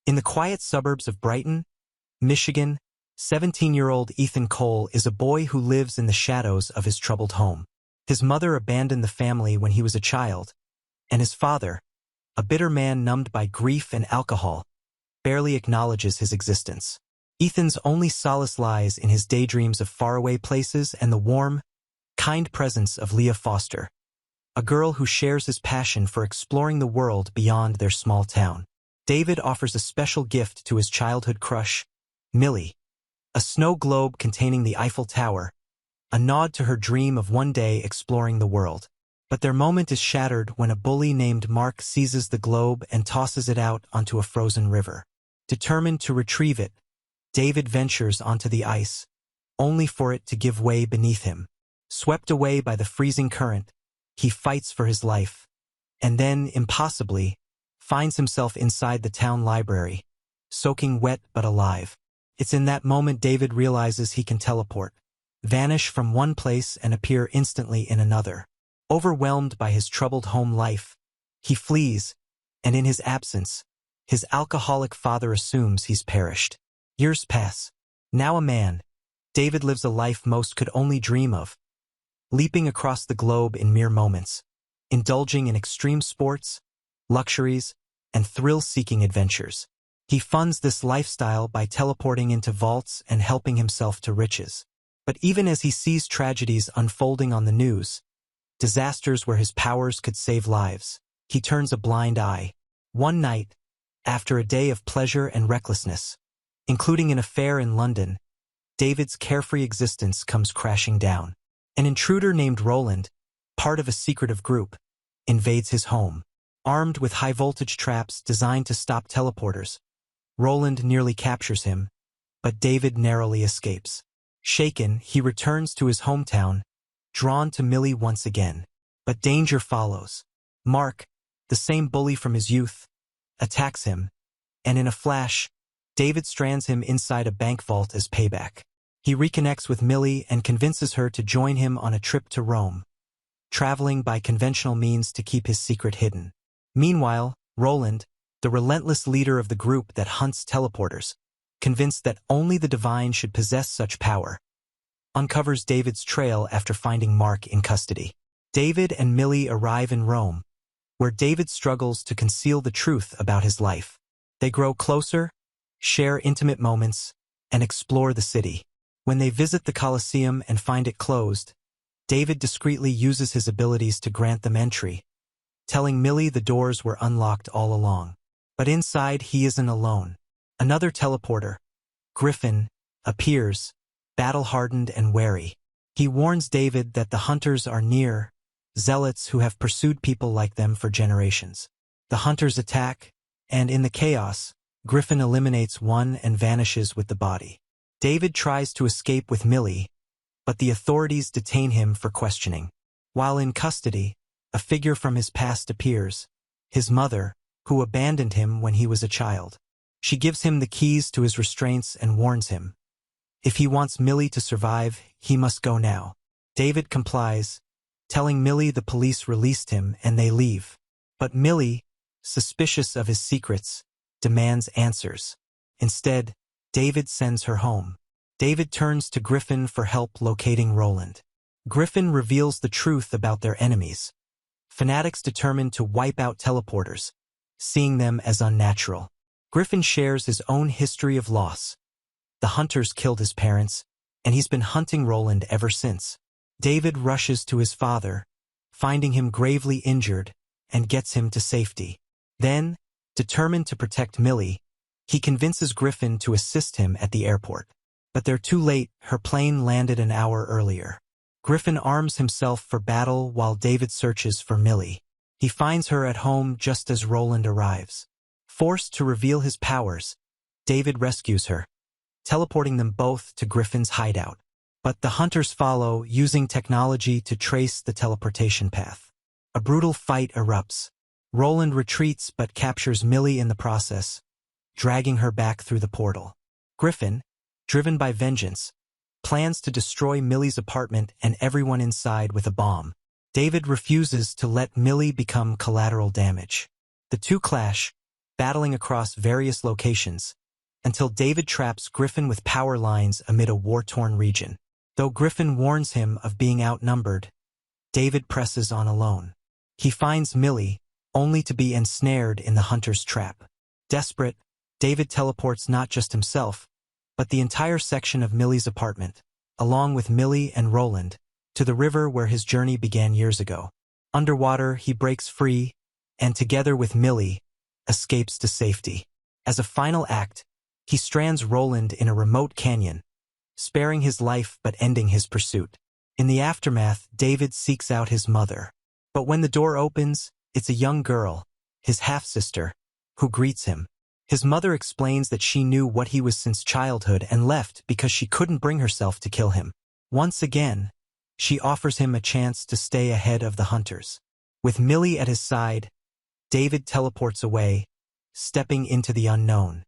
In the quiet suburbs of Brighton, Michigan, 17-year-old Ethan Cole is a boy who lives in the shadows of his troubled home. His mother abandoned the family when he was a child, and his father, a bitter man numbed by grief and alcohol, barely acknowledges his existence. Ethan's only solace lies in his daydreams of faraway places and the warm, kind presence of Leah Foster, a girl who shares his passion for exploring the world beyond their small town. David offers a special gift to his childhood crush, Millie, a snow globe containing the Eiffel Tower, a nod to her dream of one day exploring the world. But their moment is shattered when a bully named Mark seizes the globe and tosses it out onto a frozen river. Determined to retrieve it, David ventures onto the ice, only for it to give way beneath him. Swept away by the freezing current, he fights for his life, and then, impossibly, finds himself inside the town library, soaking wet but alive. It's in that moment David realizes he can teleport, vanish from one place and appear instantly in another. Overwhelmed by his troubled home life, he flees, and in his absence, his alcoholic father assumes he's perished. Years pass. Now a man, David lives a life most could only dream of, leaping across the globe in mere moments, indulging in extreme sports, luxuries, and thrill-seeking adventures. He funds this lifestyle by teleporting into vaults and helping himself to riches. But even as he sees tragedies unfolding on the news, disasters where his powers could save lives, he turns a blind eye. One night, after a day of pleasure and recklessness, including an affair in London, David's carefree existence comes crashing down. An intruder named Roland, part of a secretive group, invades his home. Armed with high-voltage traps designed to stop teleporters, Roland nearly captures him, but David narrowly escapes. Shaken, he returns to his hometown, drawn to Millie once again. But danger follows. Mark, the same bully from his youth, attacks him, and in a flash, David strands him inside a bank vault as payback. He reconnects with Millie and convinces her to join him on a trip to Rome, traveling by conventional means to keep his secret hidden. Meanwhile, Roland, the relentless leader of the group that hunts teleporters, convinced that only the divine should possess such power, uncovers David's trail after finding Mark in custody. David and Millie arrive in Rome, where David struggles to conceal the truth about his life. They grow closer, share intimate moments, and explore the city. When they visit the Colosseum and find it closed, David discreetly uses his abilities to grant them entry, telling Millie the doors were unlocked all along. But inside he isn't alone. Another teleporter, Griffin, appears, battle-hardened and wary. He warns David that the hunters are near, zealots who have pursued people like them for generations. The hunters attack, and in the chaos, Griffin eliminates one and vanishes with the body. David tries to escape with Millie, but the authorities detain him for questioning. While in custody, a figure from his past appears, his mother, who abandoned him when he was a child. She gives him the keys to his restraints and warns him. If he wants Millie to survive, he must go now. David complies, telling Millie the police released him and they leave. But Millie, suspicious of his secrets, demands answers. Instead, David sends her home. David turns to Griffin for help locating Roland. Griffin reveals the truth about their enemies, fanatics determined to wipe out teleporters, seeing them as unnatural. Griffin shares his own history of loss. The hunters killed his parents, and he's been hunting Roland ever since. David rushes to his father, finding him gravely injured, and gets him to safety. Then, determined to protect Millie, he convinces Griffin to assist him at the airport. But they're too late, her plane landed an hour earlier. Griffin arms himself for battle while David searches for Millie. He finds her at home just as Roland arrives. Forced to reveal his powers, David rescues her, teleporting them both to Griffin's hideout. But the hunters follow, using technology to trace the teleportation path. A brutal fight erupts. Roland retreats but captures Millie in the process, dragging her back through the portal. Griffin, driven by vengeance, plans to destroy Millie's apartment and everyone inside with a bomb. David refuses to let Millie become collateral damage. The two clash, battling across various locations, until David traps Griffin with power lines amid a war-torn region. Though Griffin warns him of being outnumbered, David presses on alone. He finds Millie, only to be ensnared in the hunter's trap. Desperate, David teleports not just himself, but the entire section of Millie's apartment, along with Millie and Roland, to the river where his journey began years ago. Underwater, he breaks free, and together with Millie, escapes to safety. As a final act, he strands Roland in a remote canyon, sparing his life but ending his pursuit. In the aftermath, David seeks out his mother. But when the door opens, it's a young girl, his half-sister, who greets him. His mother explains that she knew what he was since childhood and left because she couldn't bring herself to kill him. Once again, she offers him a chance to stay ahead of the hunters. With Millie at his side, David teleports away, stepping into the unknown.